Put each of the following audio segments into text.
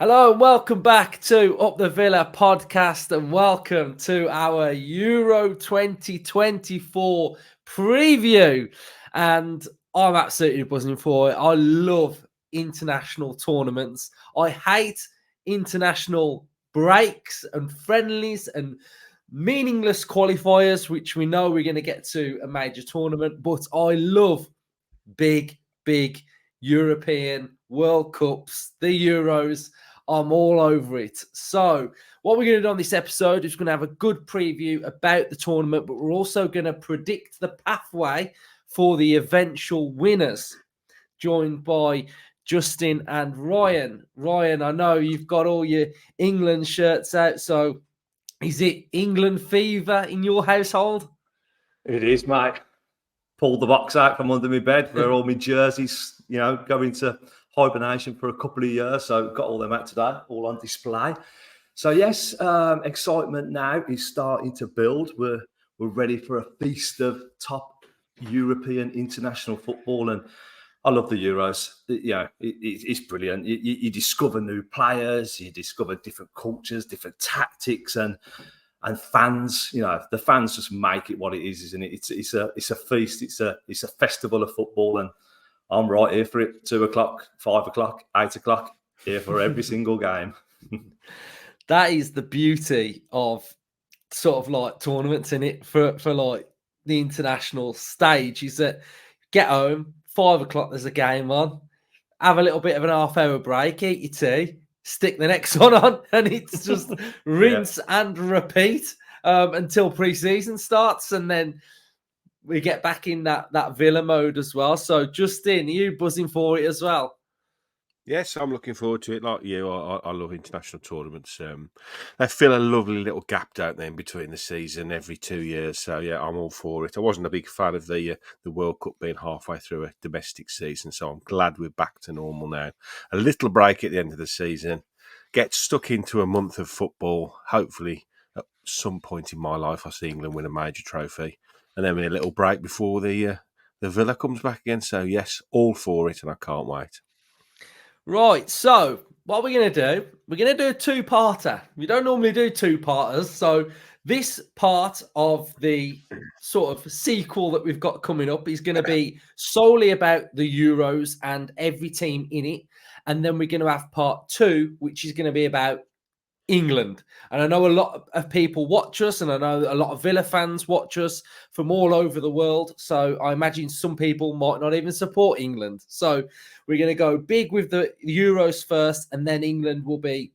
Hello and welcome back to Up the Villa podcast and welcome to our Euro 2024 preview. And I'm absolutely buzzing for it. I love international tournaments. I hate international breaks and friendlies and meaningless qualifiers, which we know we're going to get to a major tournament. But I love big European World Cups, the Euros. I'm all over it. So, what we're going to do on this episode is we're going to have a good preview about the tournament, but we're also going to predict the pathway for the eventual winners, joined by Justin and Ryan. Ryan, I know you've got all your England shirts out, so is it England fever in your household? It is, mate. Pulled the box out from under my bed where all my jerseys, go into hibernation for a couple of years. So got all them out today, all on display. So yes, excitement now is starting to build. We're ready for a feast of top European international football, and I love the Euros. It's brilliant. You discover new players, you discover different cultures, different tactics, and fans. The fans just make it what it is, isn't it? It's a feast. It's a festival of football, and I'm right here for it. 2:00, 5:00, 8:00, here for every single game. That is the beauty of sort of like tournaments in it for like the international stage, is that get home, 5:00, there's a game on, have a little bit of an half-hour break, eat your tea, stick the next one on, and it's just rinse and repeat until pre-season starts, and then we get back in that Villa mode as well. So, Justin, are you buzzing for it as well? Yes, I'm looking forward to it. Like you, I love international tournaments. They fill a lovely little gap, don't they, in between the season every 2 years. So yeah, I'm all for it. I wasn't a big fan of the World Cup being halfway through a domestic season, so I'm glad we're back to normal now. A little break at the end of the season, get stuck into a month of football. Hopefully, at some point in my life, I see England win a major trophy, and then a little break before the Villa comes back again. So yes, all for it, and I can't wait. Right, so what we're going to do, we're going to do a two-parter. We don't normally do two-parters, so this part of the sort of sequel that we've got coming up is going to be solely about the Euros and every team in it, and then we're going to have part two, which is going to be about England. And I know a lot of people watch us, and I know a lot of Villa fans watch us from all over the world. So I imagine some people might not even support England. So we're going to go big with the Euros first, and then England will be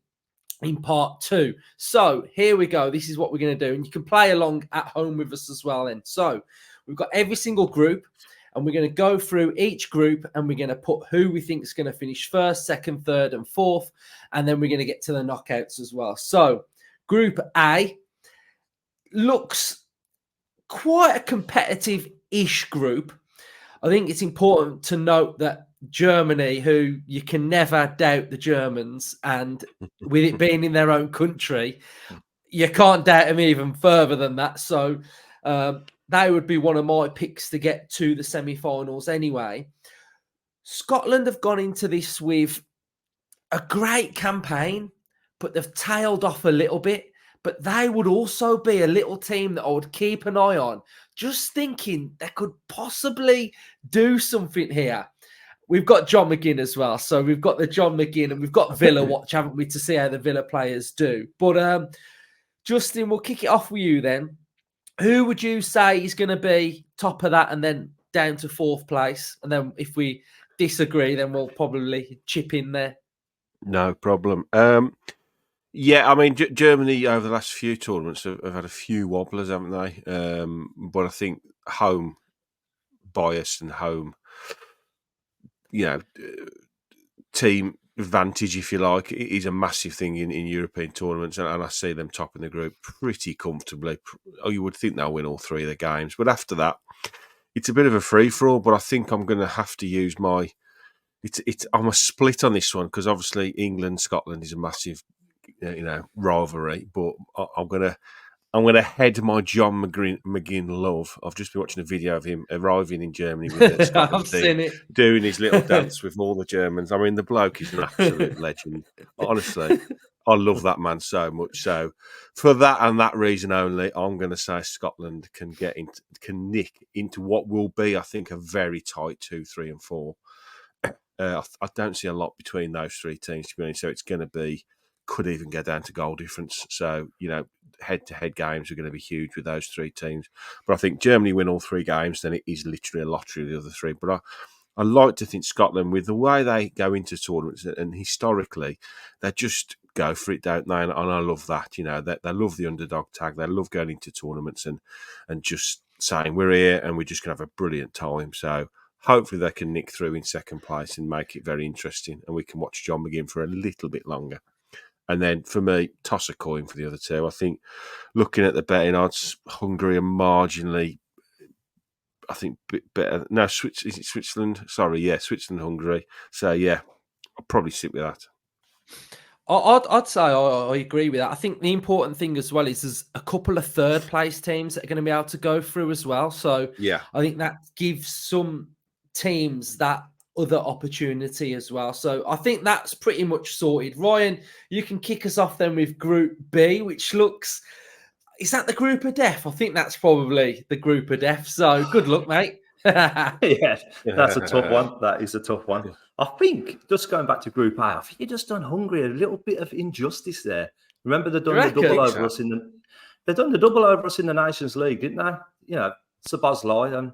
in part two. So here we go. This is what we're going to do. And you can play along at home with us as well then. So we've got every single group, and we're going to go through each group, and we're going to put who we think is going to finish first, second, third, and fourth. And then we're going to get to the knockouts as well. So Group A looks quite a competitive-ish group. I think it's important to note that Germany, who you can never doubt the Germans, and with it being in their own country, you can't doubt them even further than that. So they would be one of my picks to get to the semi-finals anyway. Scotland have gone into this with a great campaign, but they've tailed off a little bit. But they would also be a little team that I would keep an eye on, just thinking they could possibly do something here. We've got John McGinn as well. So we've got the John McGinn, and we've got Villa watch, haven't we, to see how the Villa players do. But Justin, we'll kick it off with you then. Who would you say is going to be top of that and then down to fourth place? And then if we disagree, then we'll probably chip in there. No problem. Yeah, I mean, Germany over the last few tournaments have had a few wobblers, haven't they? But I think home bias and home, team advantage, if you like, is a massive thing in European tournaments. And I see them topping the group pretty comfortably. Oh, you would think they'll win all three of the games. But after that, it's a bit of a free-for-all. But I think I'm going to have to use my... I'm a split on this one because obviously England-Scotland is a massive rivalry, but I'm going to I'm going to head my John McGinn love. I've just been watching a video of him arriving in Germany with the Scotland I've team, seen it. doing his little dance with all the Germans. I mean, the bloke is an absolute legend. Honestly, I love that man so much. So, for that and that reason only, I'm going to say Scotland can nick into what will be, I think, a very tight 2, 3, and 4. I don't see a lot between those three teams, to be honest. So it's going to be, could even go down to goal difference. So, head-to-head games are going to be huge with those three teams. But I think Germany win all 3 games, then it is literally a lottery of the other 3. But I like to think Scotland, with the way they go into tournaments and historically, they just go for it, don't they? And I love that. They love the underdog tag. They love going into tournaments and just saying, we're here and we're just going to have a brilliant time. So hopefully they can nick through in second place and make it very interesting, and we can watch John McGinn for a little bit longer. And then for me, toss a coin for the other 2. I think looking at the betting odds, Hungary are marginally, I think, better. No, is it Switzerland? Sorry, yeah, Switzerland, Hungary. So yeah, I'll probably stick with that. I'd say I agree with that. I think the important thing as well is there's a couple of third place teams that are going to be able to go through as well. So Yeah, I think that gives some teams that other opportunity as well. So I think that's pretty much sorted. Ryan, you can kick us off then with Group B, which looks, is that the group of death? I think that's probably the group of death. So good luck, mate. Yeah, that's a tough one. That is a tough one. I think, just going back to Group A, I think you just done Hungary a little bit of injustice there. Remember, they've done the double over us they've done the double over us in the Nations League, didn't they? Sabazlai, and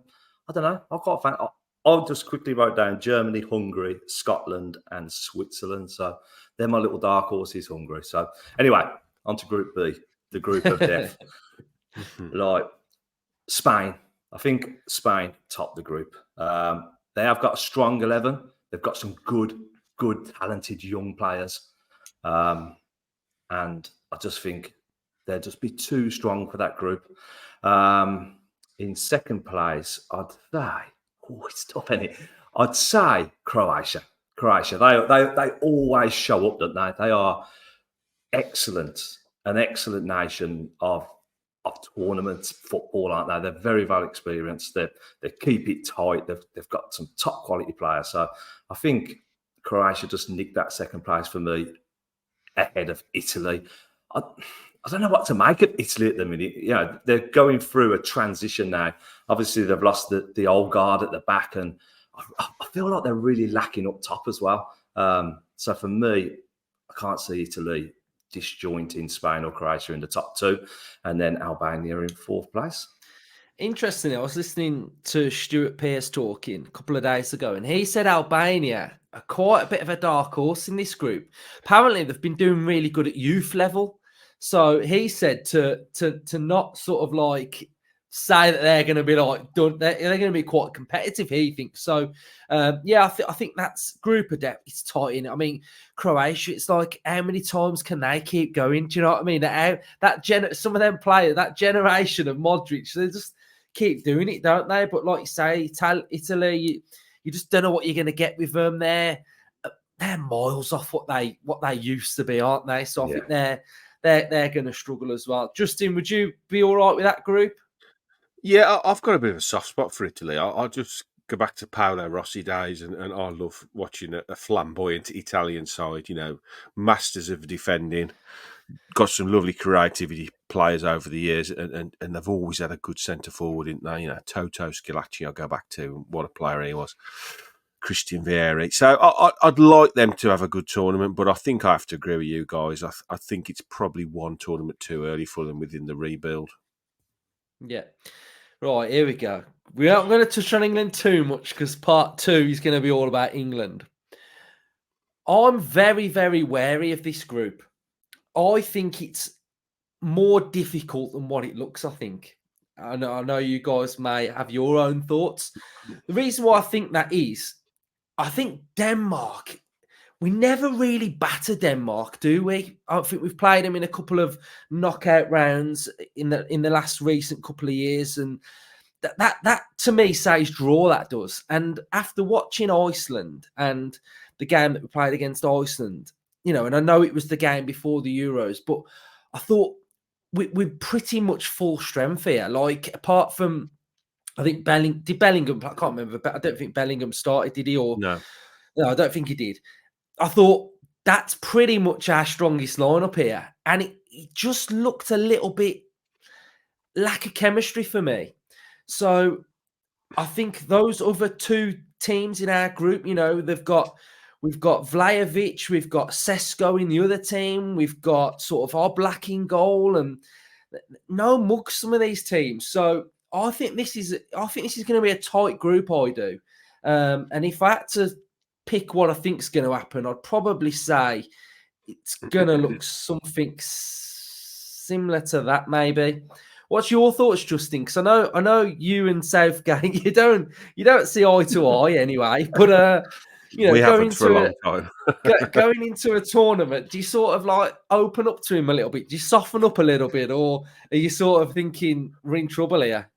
I don't know. I can't find. I just quickly wrote down Germany, Hungary, Scotland, and Switzerland. So they're my little dark horses, Hungary. So anyway, on to Group B, the group of death. Like Spain. I think Spain top the group. They have got a strong 11. They've got some good, talented young players. And I just think they'll just be too strong for that group. In second place, I'd say, it's tough, isn't it? I'd say Croatia. They always show up, don't they? They are excellent, an excellent nation of tournament football, aren't they? They're very well experienced. They keep it tight. They've got some top quality players. So I think Croatia just nicked that second place for me ahead of Italy. I don't know what to make of Italy at the minute. They're going through a transition now. Obviously, they've lost the old guard at the back, and I feel like they're really lacking up top as well. So for me, I can't see Italy disjointing Spain or Croatia in the top 2, and then Albania in 4th place. Interesting. I was listening to Stuart Pearce talking a couple of days ago, and he said Albania are quite a bit of a dark horse in this group. Apparently, they've been doing really good at youth level. So he said to not sort of like say that they're going to be like done. They're going to be quite competitive. He thinks so. I think that's group of depth. It's tight in. I mean, Croatia. It's like how many times can they keep going? Do you know what I mean? Some of them players, that generation of Modric, they just keep doing it, don't they? But like you say, Italy, you just don't know what you're going to get with them. They're miles off what they used to be, aren't they? So I think they're going to struggle as well. Justin, would you be all right with that group? Yeah, I've got a bit of a soft spot for Italy. I'll just go back to Paolo Rossi days, and I love watching a flamboyant Italian side, masters of defending, got some lovely creativity players over the years, and they've always had a good centre forward, didn't they? Toto Schillaci, I'll go back to, what a player he was. Christian Vieri. So I'd like them to have a good tournament, but I think I have to agree with you guys. I think it's probably one tournament too early for them within the rebuild. Yeah. Right, here we go. We aren't going to touch on England too much because part 2 is going to be all about England. I'm very, very wary of this group. I think it's more difficult than what it looks, I think. I know you guys may have your own thoughts. The reason why I think that is, I think Denmark, we never really batter Denmark, do we? I think we've played them in a couple of knockout rounds in the last recent couple of years, and that to me says draw, that does. And after watching Iceland and the game that we played against Iceland, and I know it was the game before the Euros, but I thought we're pretty much full strength here. Like, apart from, I think Bellingham, I can't remember, but I don't think Bellingham started, did he? Or No. no, I don't think he did. I thought that's pretty much our strongest lineup here. And it just looked a little bit lack of chemistry for me. So I think those other two teams in our group, you know, we've got Vlahovic, we've got Sesko in the other team, we've got sort of Oblak in goal, and no mugs some of these teams. So I think this is going to be a tight group. I do, and if I had to pick what I think is going to happen, I'd probably say it's going to look something similar to that, maybe. What's your thoughts, Justin? Because I know you and Southgate, you don't see eye to eye anyway. But you know, We haven't for a long time. going into a tournament, do you sort of like open up to him a little bit? Do you soften up a little bit, or are you sort of thinking we're in trouble here?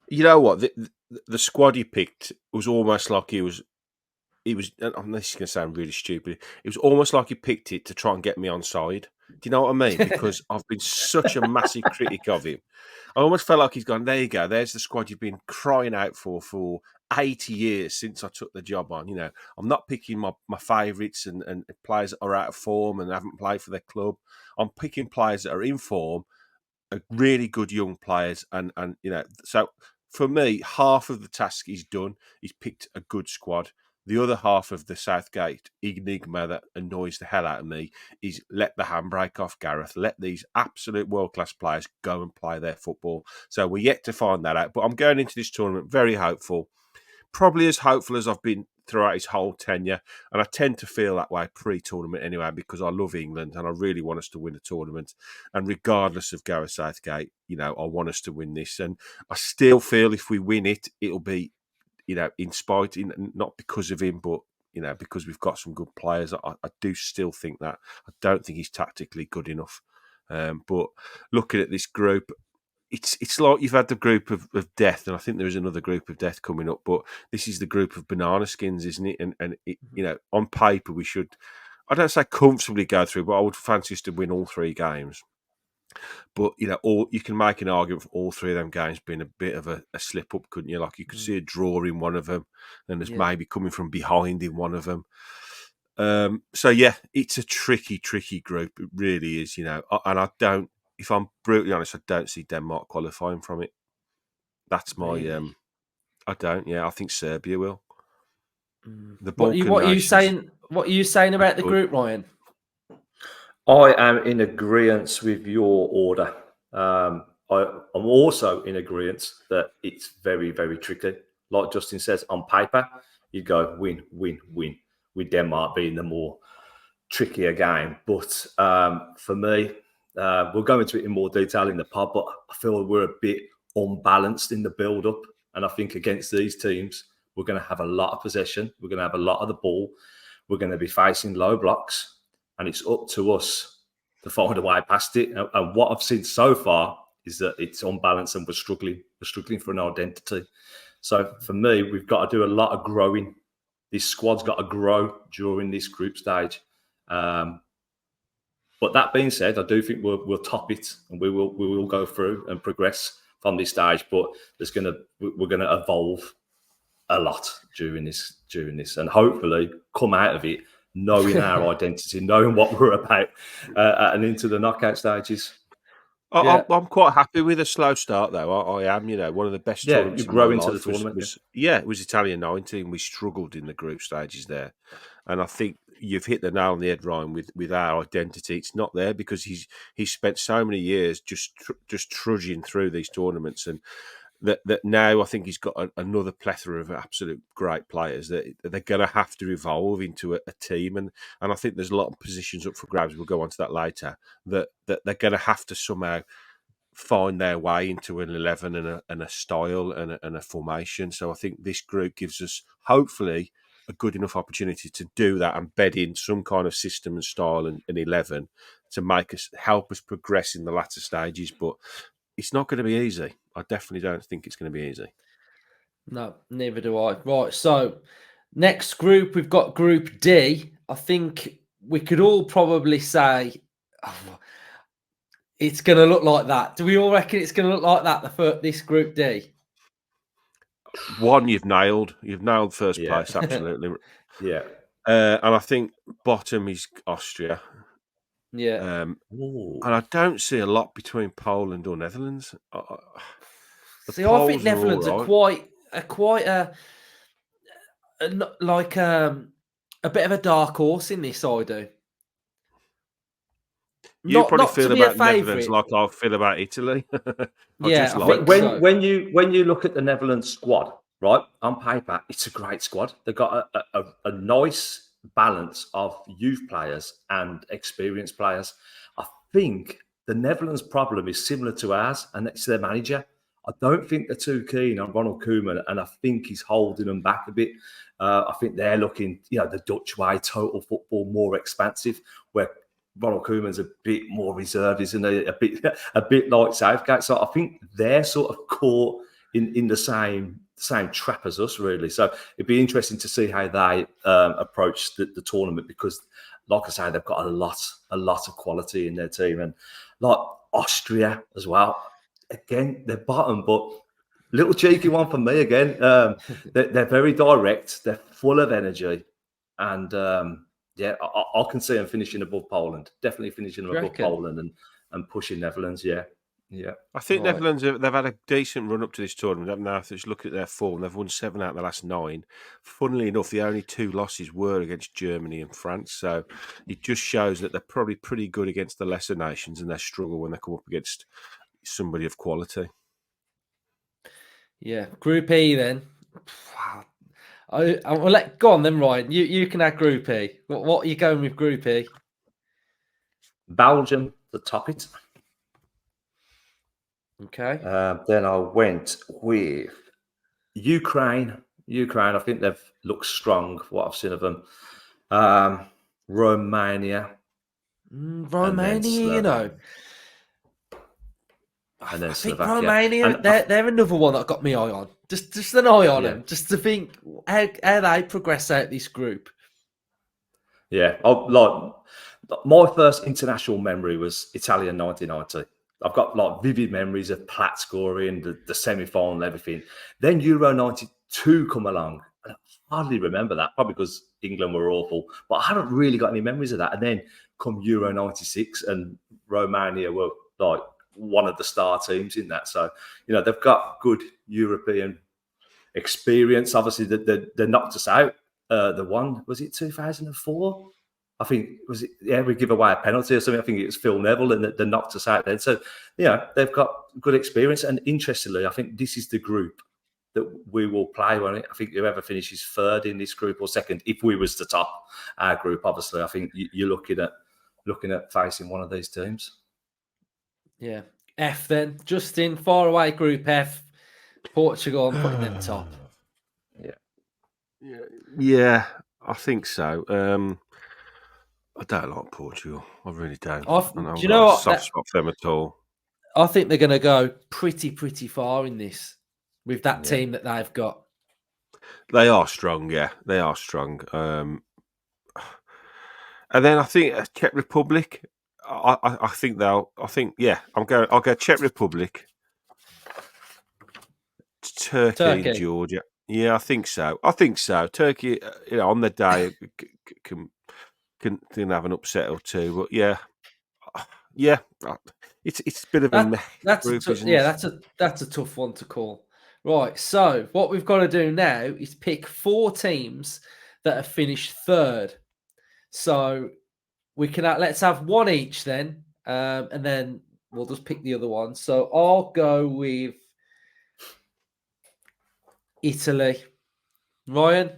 You know what? The squad he picked was almost like he was. This is going to sound really stupid. It was almost like he picked it to try and get me on side. Do you know what I mean? Because I've been such a massive critic of him. I almost felt like he's gone, there you go, there's the squad you've been crying out for 80 years since I took the job on. You know, I'm not picking my favourites and players that are out of form and haven't played for their club. I'm picking players that are in form, really good young players. And you know, so for me, half of the task is done. He's picked a good squad. The other half of the Southgate enigma that annoys the hell out of me is let the handbrake off, Gareth. Let these absolute world-class players go and play their football. So we're yet to find that out. But I'm going into this tournament very hopeful. Probably as hopeful as I've been throughout his whole tenure. And I tend to feel that way pre-tournament anyway, because I love England and I really want us to win a tournament. And regardless of Gareth Southgate, you know, I want us to win this. And I still feel if we win it, it'll be, you know, in spite, not because of him, but, you know, because we've got some good players. I do still think that. I don't think he's tactically good enough. But looking at this group, it's like you've had the group of death, and I think there is another group of death coming up, but this is the group of banana skins, isn't it? And it, you know, on paper, we should, I don't say comfortably go through, but I would fancy us to win all three games. But, you know, you can make an argument for all three of them games being a bit of a slip up, couldn't you? Like you could see a draw in one of them, and there's maybe coming from behind in one of them. So yeah, it's a tricky group. It really is, you know. And I don't, if I'm brutally honest, I don't see Denmark qualifying from it. That's my Really? I don't. Yeah, I think Serbia will. The What Balkan are you nations, saying? What are you saying about the good. group, Ryan? I am in agreement with your order. I'm also in agreement that it's very, very tricky. Like Justin says, on paper, you go win, win, win, with Denmark being the more trickier game. But for me, we'll go into it in more detail in the pod, but I feel we're a bit unbalanced in the build-up. And I think against these teams, we're going to have a lot of possession. We're going to have a lot of the ball. We're going to be facing low blocks. And it's up to us to find a way past it. And what I've seen so far is that it's unbalanced and we're struggling. We're struggling for an identity. So for me, we've got to do a lot of growing. This squad's got to grow during this group stage. But that being said, I do think we'll top it and we will go through and progress from this stage. But we're gonna evolve a lot during this, and hopefully come out of it knowing our identity, knowing what we're about, and into the knockout stages. I'm quite happy with a slow start, though. I am, you know, one of the best tournaments You in my grow into life the tournament. was Italian 19. We struggled in the group stages there, and I think you've hit the nail on the head, Ryan. With our identity, it's not there because he's spent so many years just trudging through these tournaments, and that now I think he's got another plethora of absolute great players that they're going to have to evolve into a team, and I think there's a lot of positions up for grabs. We'll go on to that later. That they're going to have to somehow find their way into an 11 and a style and a formation. So I think this group gives us hopefully a good enough opportunity to do that and bed in some kind of system and style and 11 to help us progress in the latter stages. But it's not going to be easy. I definitely don't think it's going to be easy. No, neither do I. Right, so next group, we've got Group D. I think we could all probably say It's going to look like that. Do we all reckon it's going to look like that, this Group D? One you've nailed. You've nailed first Yeah. place, absolutely. Yeah. And I think bottom is Austria. Yeah. Ooh. And I don't see a lot between Poland or Netherlands. The See, I think Poles Netherlands are are all right. quite like a bit of a dark horse in this. I do. You probably Not to feel be a about Netherlands favourite. like I feel about Italy. I Yeah, just I like think them. so. When you look at the Netherlands squad, right, on paper, it's a great squad. They've got a nice balance of youth players and experienced players. I think the Netherlands' problem is similar to ours, and it's their manager. I don't think they're too keen on Ronald Koeman, and I think he's holding them back a bit. I think they're looking, the Dutch way, total football, more expansive, where Ronald Koeman's a bit more reserved, isn't he? A bit like Southgate. So I think they're sort of caught in the same trap as us, really. So it'd be interesting to see how they approach the tournament, because, like I say, they've got a lot of quality in their team, and like Austria as well. Again, they're bottom, but little cheeky one for me again. They're very direct. They're full of energy, and I can see them finishing above Poland. Definitely finishing Do you above reckon? Poland and pushing Netherlands. Yeah. I think Right. Netherlands, they've had a decent run up to this tournament, haven't they? If you just look at their form, they've won 7 out of the last 9. Funnily enough, the only 2 losses were against Germany and France. So it just shows that they're probably pretty good against the lesser nations, and they struggle when they come up against somebody of quality. Yeah, Group E then. I will go on then, Ryan. You can add Group E. What are you going with Group E? Belgium to top it. Okay. Then I went with Ukraine. I think they've looked strong, what I've seen of them. Romania. And then Romania, And then I think Slovakia. Romania, And they're another one that got me eye on. Just an eye on Yeah. them, just to think how they progress out this group. Yeah, like my first international memory was Italian 1990. I've got like vivid memories of Platt scoring, the semi-final and everything. Then Euro 92 come along. And I hardly remember that, probably because England were awful. But I haven't really got any memories of that. And then come Euro 96 and Romania were like one of the star teams in that. So, they've got good European experience. Obviously, they knocked us out. The one, was it 2004? I think, was it? Yeah, we give away a penalty or something. I think it was Phil Neville, and they knocked us out then. So, they've got good experience. And interestingly, I think this is the group that we will play on it. I think whoever finishes third in this group, or second, if we was to top our group, obviously, I think you're looking at facing one of these teams. Yeah. F then. Justin, far away Group F. Portugal, I'm putting them top. Yeah, I think so. I don't like Portugal. I really don't. Do I've you got know a what? soft spot for them at all. I think they're going to go pretty far in this with that Yeah. team that they've got. They are strong, yeah. They are strong. And then I think Czech Republic. I think they'll. I think I'll go Czech Republic, Turkey, and Georgia. Yeah, I think so. Turkey, on the day can have an upset or two, but yeah, it's a bit of a meh group, isn't it? That's a tough one to call. Right, so what we've got to do now is pick 4 teams that have finished third. So we can let's have one each then, and then we'll just pick the other one. So I'll go with Italy. Ryan?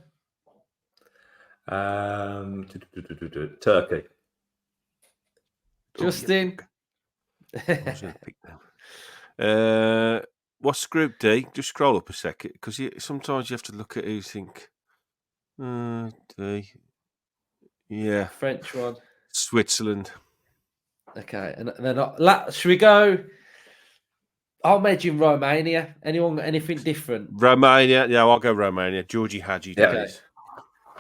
Turkey. Justin? I was going to pick them. What's Group D? Just scroll up a second, because sometimes you have to look at who you think. D. Yeah. French one. Switzerland. Okay, and then should we go? I'll imagine Romania. Anyone got anything different? Romania. Yeah, I'll go Romania. Georgie Hadji days.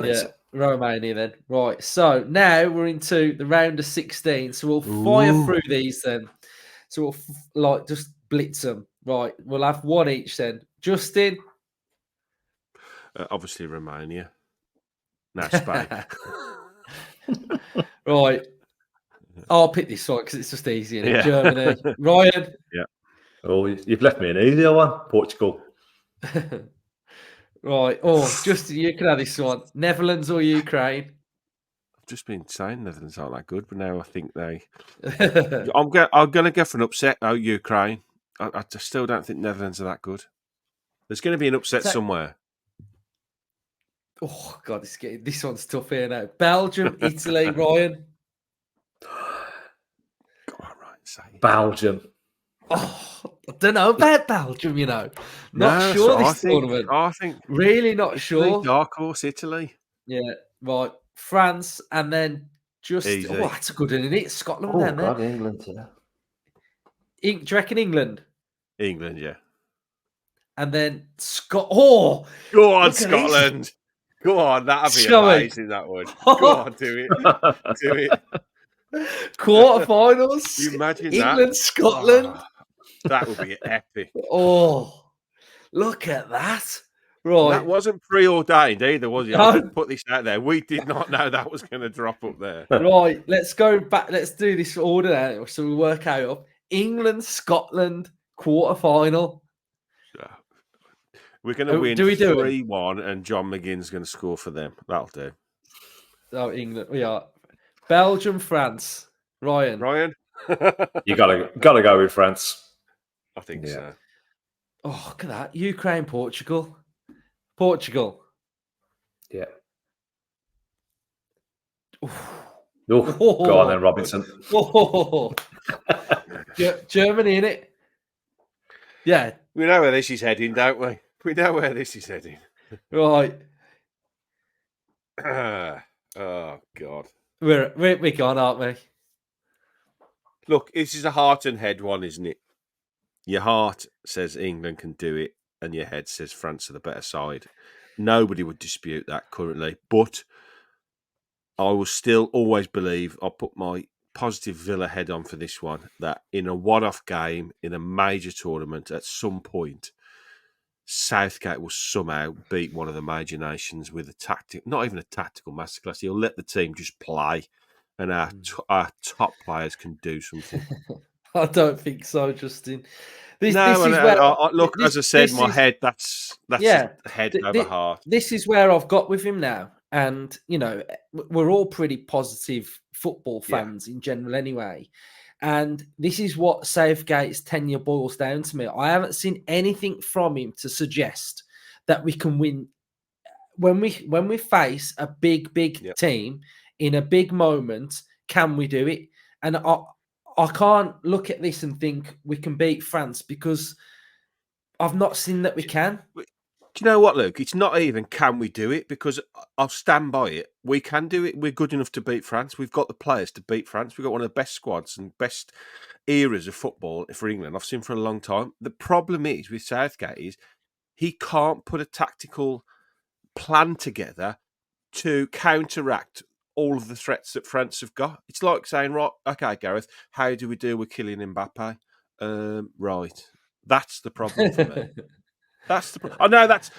Yeah, Romania then. Right, so now we're into the round of 16. So we'll fire through these then. So we'll like just blitz them. Right, we'll have one each then. Justin. Obviously, Romania. No, Spain. Right. I'll pick this one because it's just easy. Isn't it? Yeah. Germany. Ryan. Yeah. Oh, you've left me an easier one. Portugal. Right. Oh, Justin, you can have this one. Netherlands or Ukraine? I've just been saying Netherlands aren't that good, but now I think they. I'm going to go for an upset. Oh, Ukraine. I still don't think Netherlands are that good. There's going to be an upset somewhere. Oh God, this one's tough here now. Belgium, Italy, Ryan. Go on, Ryan, say it. Belgium. Oh, I don't know about Belgium. Not sure this tournament. I think Really not Italy, sure. dark horse, Italy. Yeah, right. France and then just Easy. oh, that's a good one, isn't it? Scotland Oh down there. God, England. Yeah. Do you reckon England? England, yeah. And then Scott. Oh, go on, look at this. Scotland. Go on, that'd be Shall we? amazing. That would. Go on, do it. Do it. Quarterfinals. You imagine England, that? Scotland. Oh, that would be epic. Oh, look at that. Right. And that wasn't preordained either, was it? No. I'll just put this out there. We did not know that was going to drop up there. Right. Let's go back. Let's do this order now so we work out. England, Scotland, quarterfinal. We're going to win do we do 3-1 and John McGinn's going to score for them. That'll do. Oh, England. We are. Belgium, France. Ryan. You gotta go with France. I think so. Oh, look at that. Ukraine, Portugal. Portugal. Yeah. Oh, go on then, Robinson. Oh. Germany, innit? Yeah. We know where this is heading, don't we? We know where this is heading. Right. Oh, God. We're gone, aren't we? Look, this is a heart and head one, isn't it? Your heart says England can do it, and your head says France are the better side. Nobody would dispute that currently, but I will still always believe, I'll put my positive Villa head on for this one, that in a one-off game, in a major tournament, at some point, Southgate will somehow beat one of the major nations with not even a tactical masterclass. He'll let the team just play, and our top players can do something. I don't think so, Justin. This is look, as I said, my head, that's head over heart. This is where I've got with him now. And, we're all pretty positive football fans in general anyway. And this is what Southgate's tenure boils down to me. I haven't seen anything from him to suggest that we can win. When we face a big team in a big moment, can we do it? And I can't look at this and think we can beat France because I've not seen that we can. Do you know what, Luke? It's not even can we do it, because I'll stand by it. We can do it. We're good enough to beat France. We've got the players to beat France. We've got one of the best squads and best eras of football for England I've seen for a long time. The problem is with Southgate is he can't put a tactical plan together to counteract all of the threats that France have got. It's like saying, right, okay, Gareth, how do we deal with Kylian Mbappe? Right. That's the problem for me. That's the. I know that's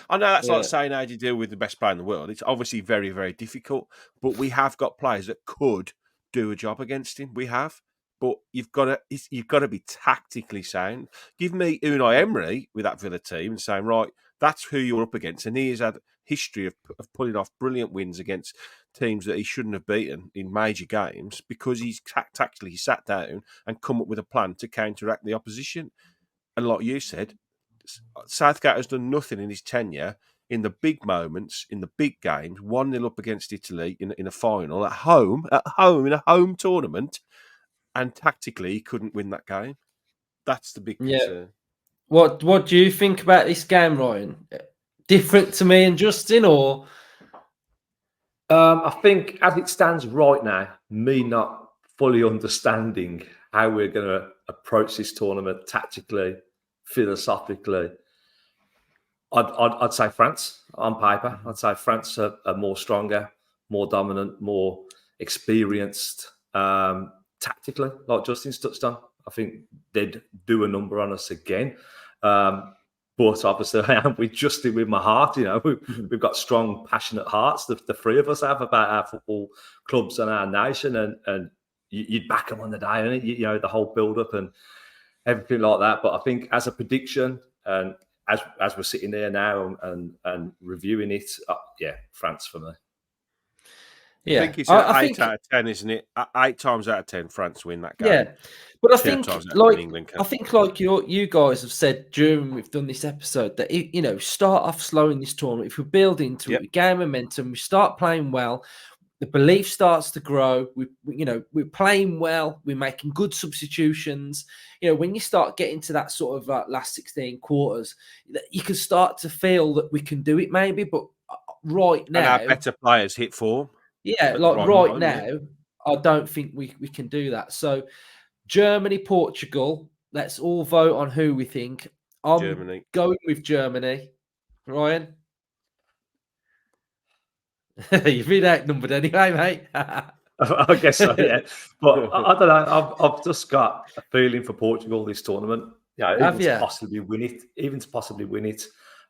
like saying how do you deal with the best player in the world. It's obviously very, very difficult, but we have got players that could do a job against him. We have, but you've got to be tactically sound. Give me Unai Emery with that Villa team and saying, right, that's who you're up against, and he has had history of pulling off brilliant wins against teams that he shouldn't have beaten in major games because he's tactically sat down and come up with a plan to counteract the opposition. And like you said, Southgate has done nothing in his tenure in the big moments, in the big games, 1-0 up against Italy in a final, at home, in a home tournament, and tactically he couldn't win that game. That's the big concern. What do you think about this game, Ryan? Different to me and Justin, or? I think as it stands right now, me not fully understanding how we're going to approach this tournament tactically, philosophically, I'd say France on paper. I'd say France are more stronger, more dominant, more experienced tactically, like Justin's touched on. I think they'd do a number on us again. But obviously, I am adjusting with my heart. We've got strong, passionate hearts. The three of us have about our football clubs and our nation, and you'd back them on the day, and the whole build-up and everything like that. But I think as a prediction, and as we're sitting there now and reviewing it, France for me. Yeah, I think it's 8 out of 10, isn't it? 8 times out of 10, France win that game. Yeah, but I 10 think times out of 10, England can. I think like you guys have said during we've done this episode that start off slow in this tournament. If we build into it, we gain momentum, we start playing well, the belief starts to grow. We're playing well, we're making good substitutions. When you start getting to that sort of last 16 quarters, you can start to feel that we can do it maybe. But right now, and our better players hit form. Yeah, like right now, I don't think we can do that. So Germany, Portugal, let's all vote on who we think. I'm going with Germany. Ryan? You've been outnumbered anyway, mate. I guess so, yeah. But I don't know. I've just got a feeling for Portugal this tournament. Even to possibly win it.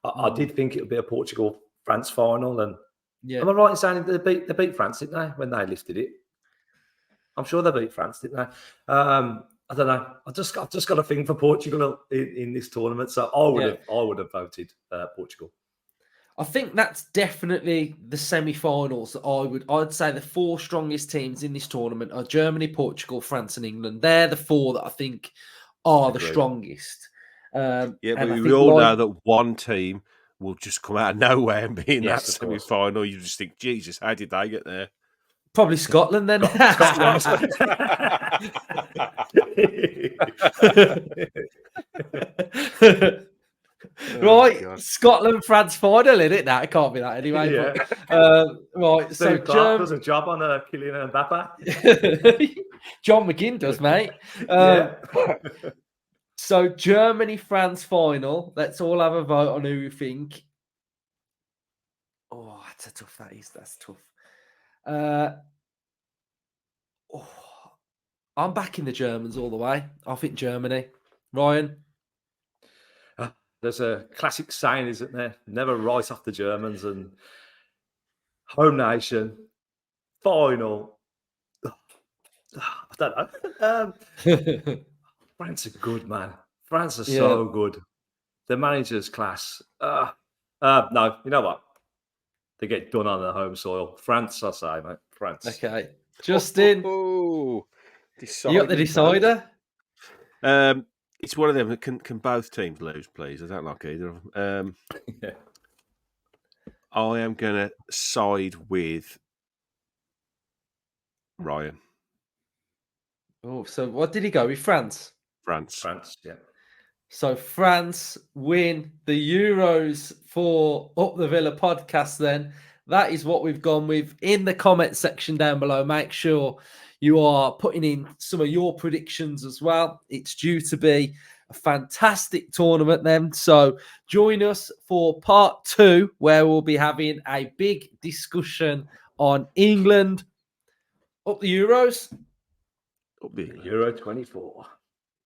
I did think it would be a Portugal-France final. And am I right in saying they beat France, didn't they, when they lifted it? I'm sure they beat France, didn't they? I don't know. I've just got a thing for Portugal in this tournament. So I would have voted Portugal. I think that's definitely the semi-finals that I'd say the 4 strongest teams in this tournament are Germany, Portugal, France, and England. They're the 4 that I think are the strongest. But we all know that one team will just come out of nowhere and be in that semi-final. You just think, Jesus, how did they get there? Probably Scotland then. Right, Scotland, France final, isn't it? That it can't be that anyway. Yeah. But, right, so Clark does a job on Kylian Mbappe. John McGinn does, mate. So Germany, France final. Let's all have a vote on who we think. Oh, that's a tough. That's tough. I'm backing the Germans all the way. I think Germany. Ryan? There's a classic saying, isn't there? Never write off the Germans, and home nation, final. I don't know. France are good, man. France are so good. The manager's class. No, you know what? They get done on their home soil. France, I say, mate. France. Okay. Justin. You got the decider? It's one of them. Can both teams lose, please? I don't like either of them. I am going to side with Ryan. Oh, so what did he go with? France? France, yeah. So France win the Euros for Up the Villa podcast then. That is what we've gone with. In the comment section down below, make sure you are putting in some of your predictions as well. It's due to be a fantastic tournament then. So join us for part 2, where we'll be having a big discussion on England. Up the Euros. Up the Euro 24.